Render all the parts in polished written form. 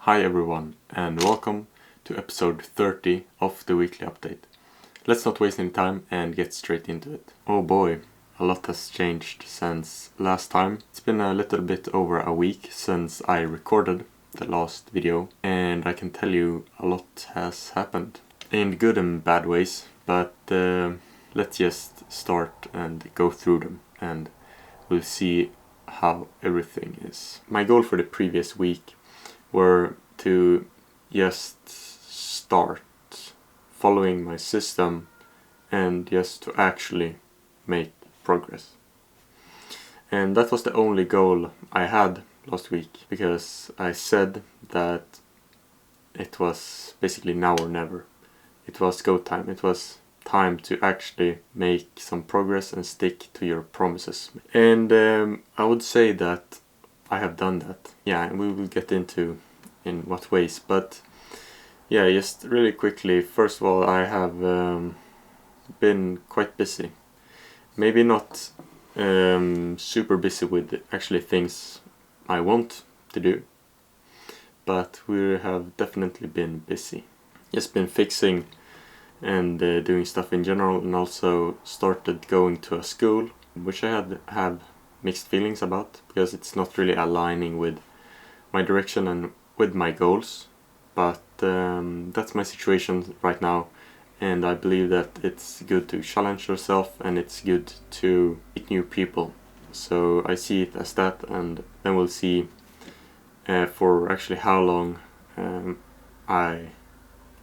Hi everyone, and welcome to episode 30 of the weekly update. Let's not waste any time and get straight into it. Oh boy, a lot has changed since last time. It's been a little bit over a week since I recorded the last video, and I can tell you a lot has happened in good and bad ways, but let's just start and go through them and we'll see how everything is. My goal for the previous week were to just start following my system and just to actually make progress. And that was the only goal I had last week, because I said that it was basically now or never. It was go time. It was time to actually make some progress and stick to your promises. And I would say that I have done that. Yeah, and we will get into in what ways, but yeah, just really quickly, first of all, I have been quite busy. Maybe not super busy with actually things I want to do, but we have definitely been busy. Just been fixing and doing stuff in general, and also started going to a school which I have mixed feelings about, because it's not really aligning with my direction and with my goals, but that's my situation right now, and I believe that it's good to challenge yourself and it's good to meet new people. So I see it as that, and then we'll see for actually how long I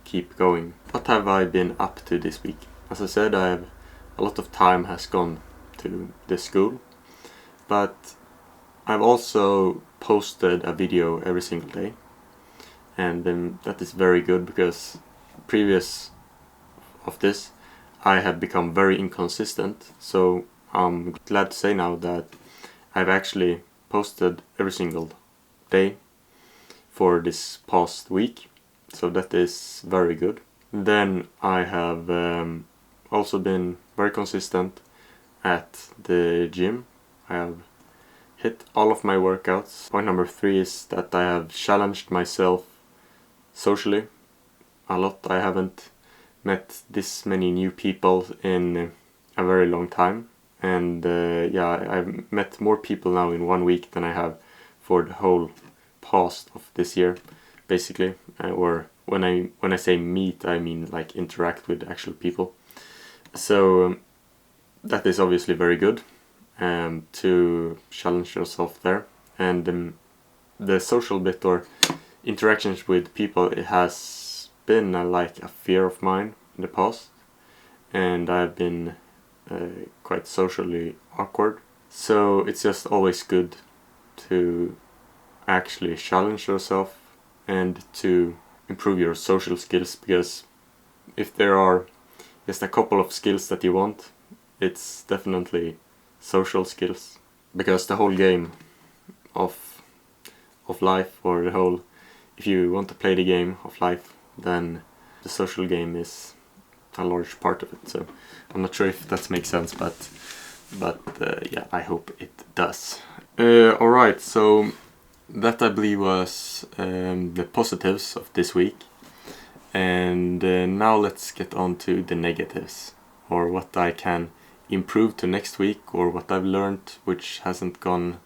keep going. What have I been up to this week? As I said, a lot of time has gone to the school, but I've also posted a video every single day, and that is very good, because previous of this I had become very inconsistent. So I'm glad to say now that I've actually posted every single day for this past week, so that is very good. Then I have also been very consistent at the gym. I have hit all of my workouts. Point number 3 is that I have challenged myself socially a lot. I haven't met this many new people in a very long time, and I've met more people now in 1 week than I have for the whole past of this year, basically. Or when I say meet, I mean like interact with actual people. So that is obviously very good to challenge yourself there. And the social bit, or interactions with people, it has been like a fear of mine in the past, and I've been quite socially awkward. So it's just always good to actually challenge yourself and to improve your social skills, because if there are just a couple of skills that you want, it's definitely social skills, because the whole game of life, or the whole, if you want to play the game of life, then the social game is a large part of it. So I'm not sure if that makes sense, but yeah, I hope it does. Alright, so that I believe was the positives of this week, and now let's get on to the negatives, or what I can improve to next week, or what I've learned which hasn't gone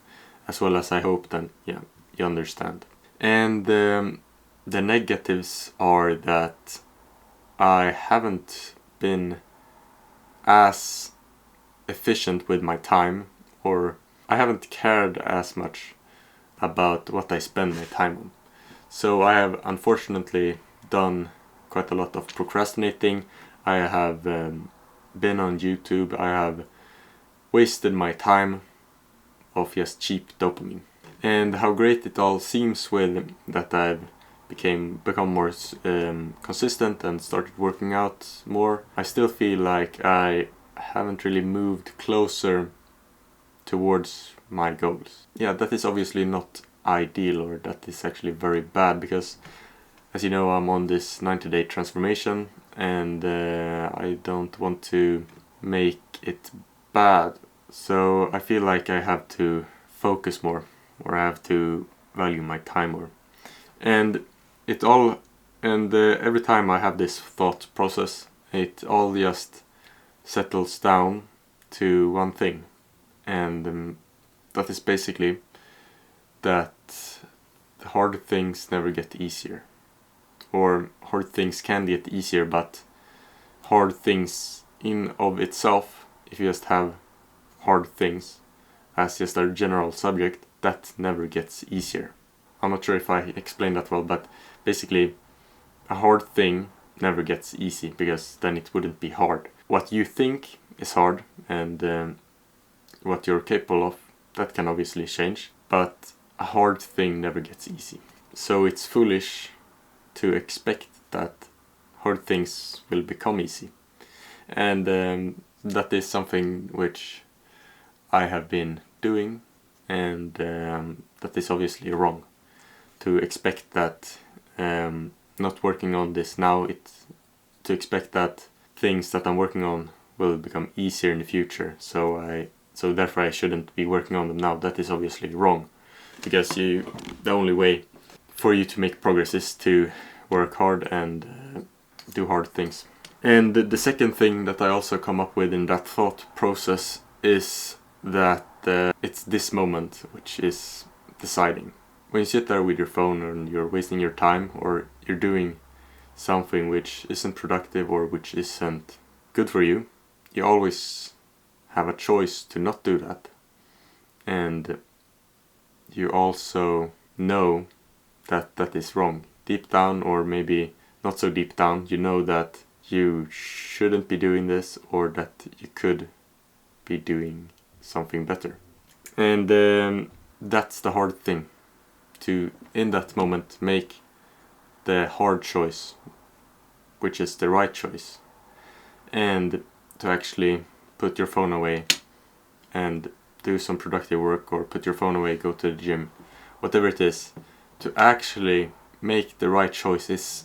as well as I hoped. And yeah, you understand. And the negatives are that I haven't been as efficient with my time, or I haven't cared as much about what I spend my time on. So I have unfortunately done quite a lot of procrastinating. I have been on YouTube. I have wasted my time of just cheap dopamine. And how great it all seems with that I've become more consistent and started working out more, I still feel like I haven't really moved closer towards my goals. Yeah, that is obviously not ideal, or that is actually very bad, because as you know, I'm on this 90-day transformation, and I don't want to make it bad. So I feel like I have to focus more, or I have to value my time more. And it all, and every time I have this thought process, it all just settles down to one thing, and that is basically that the hard things never get easier, or hard things can get easier, but hard things in of itself, if you just have hard things as just a general subject, that never gets easier. I'm not sure if I explained that well, but basically a hard thing never gets easy, because then it wouldn't be hard. What you think is hard and what you're capable of, that can obviously change, but a hard thing never gets easy. So it's foolish to expect that hard things will become easy. And that is something which I have been doing, and that is obviously wrong. To expect that not working on this now, to expect that things that I'm working on will become easier in the future, so therefore I shouldn't be working on them now. That is obviously wrong, because the only way for you to make progress is to work hard and do hard things. And the second thing that I also come up with in that thought process is that it's this moment which is deciding. When you sit there with your phone and you're wasting your time, or you're doing something which isn't productive or which isn't good for you, you always have a choice to not do that. And you also know that that is wrong. Deep down, or maybe not so deep down, you know that you shouldn't be doing this, or that you could be doing something better. And that's the hard thing. To, in that moment, make the hard choice, which is the right choice, and to actually put your phone away and do some productive work, or put your phone away, go to the gym, whatever it is. To actually make the right choice is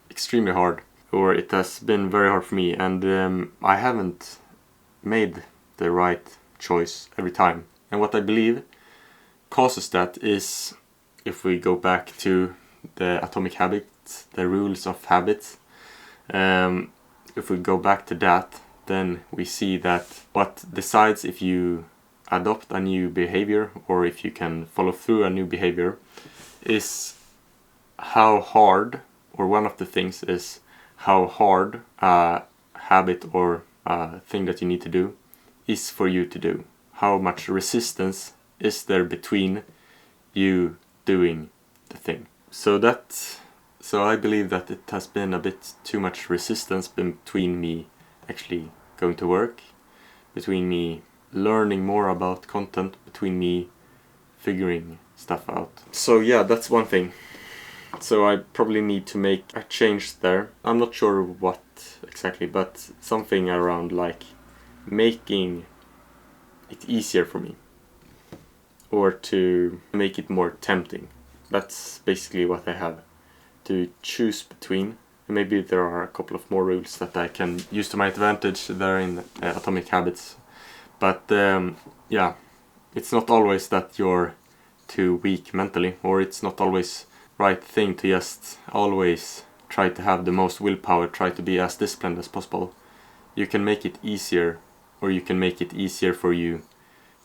extremely hard, or it has been very hard for me, and I haven't made the right choice every time. And what I believe causes that is, if we go back to the atomic habits, the rules of habits, if we go back to that, then we see that what decides if you adopt a new behavior, or if you can follow through a new behavior, is how hard, or one of the things is how hard a habit or a thing that you need to do is for you to do. How much resistance is there between you doing the thing. So I believe that it has been a bit too much resistance between me actually going to work, between me learning more about content, between me figuring stuff out. So yeah, that's one thing. So I probably need to make a change there. I'm not sure what exactly, but something around like making it easier for me, or to make it more tempting. That's basically what I have to choose between. Maybe there are a couple of more rules that I can use to my advantage there in Atomic Habits. But yeah, it's not always that you're too weak mentally, or it's not always right thing to just always try to have the most willpower, try to be as disciplined as possible. You can make it easier, or you can make it easier for you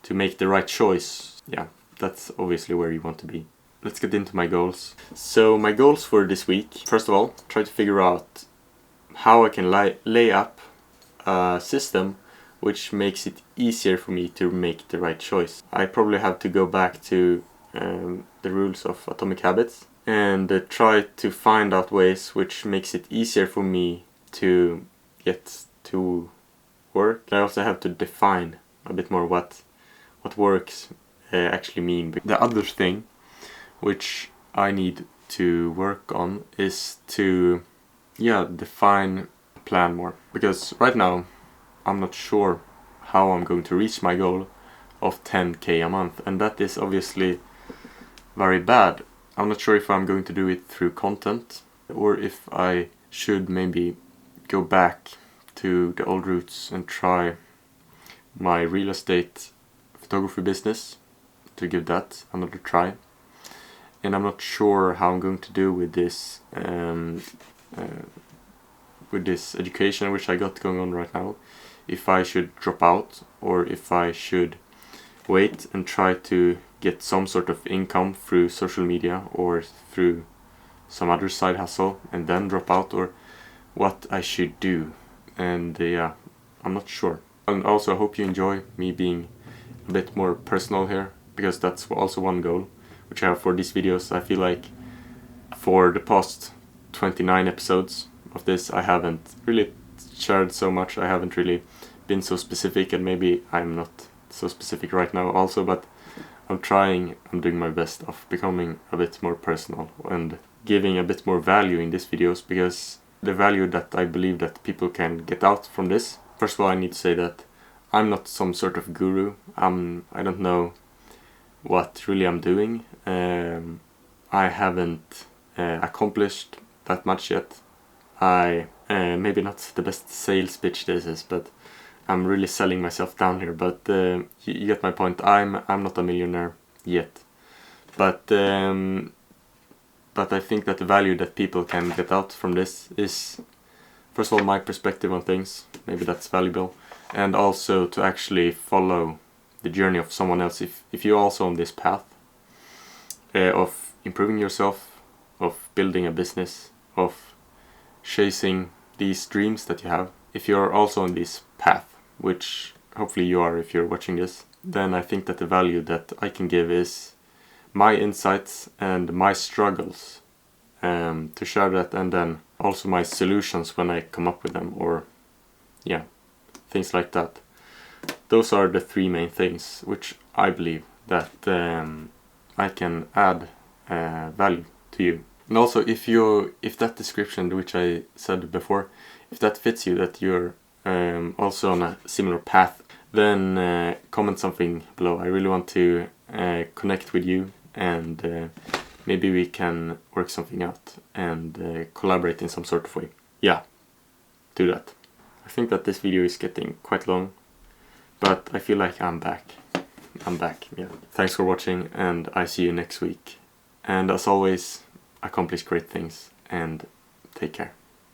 to make the right choice. Yeah, that's obviously where you want to be. Let's get into my goals. So my goals for this week, first of all, try to figure out how I can lay up a system which makes it easier for me to make the right choice. I probably have to go back to the rules of Atomic Habits and try to find out ways which makes it easier for me to get to work. I also have to define a bit more what works actually mean. The other thing which I need to work on is to define a plan more, because right now I'm not sure how I'm going to reach my goal of 10k a month, and that is obviously very bad. I'm not sure if I'm going to do it through content, or if I should maybe go back to the old roots and try my real estate photography business, to give that another try. and I'm not sure how I'm going to do with this education which I got going on right now. If I should drop out or if I should wait and try to get some sort of income through social media or through some other side hustle and then drop out, or what I should do. And yeah, I'm not sure. And also I hope you enjoy me being a bit more personal here, because that's also one goal which I have for these videos. I feel like for the past 29 episodes of this I haven't really shared so much. I haven't really been so specific, and maybe I'm not so specific right now also, but I'm doing my best of becoming a bit more personal and giving a bit more value in these videos, because the value that I believe that people can get out from this. First of all, I need to say that I'm not some sort of guru. I don't know what really I'm doing. I haven't accomplished that much yet. Maybe not the best sales pitch this is, but I'm really selling myself down here. But you get my point. I'm not a millionaire yet, but I think that the value that people can get out from this is, first of all, my perspective on things. Maybe that's valuable, and also to actually follow the journey of someone else. If you're also on this path of improving yourself, of building a business, of chasing these dreams that you have, if you're also on this path, which hopefully you are if you're watching this, then I think that the value that I can give is my insights and my struggles, to share that, and then also my solutions when I come up with them, or yeah, things like that. Those are the three main things which I believe that I can add value to you. And also, if that description which I said before, if that fits you, that you're also on a similar path, then comment something below. I really want to connect with you, and maybe we can work something out and collaborate in some sort of way. Yeah, do that. I think that this video is getting quite long, but I feel like I'm back. Yeah. Thanks for watching, and I see you next week. And as always, accomplish great things and take care.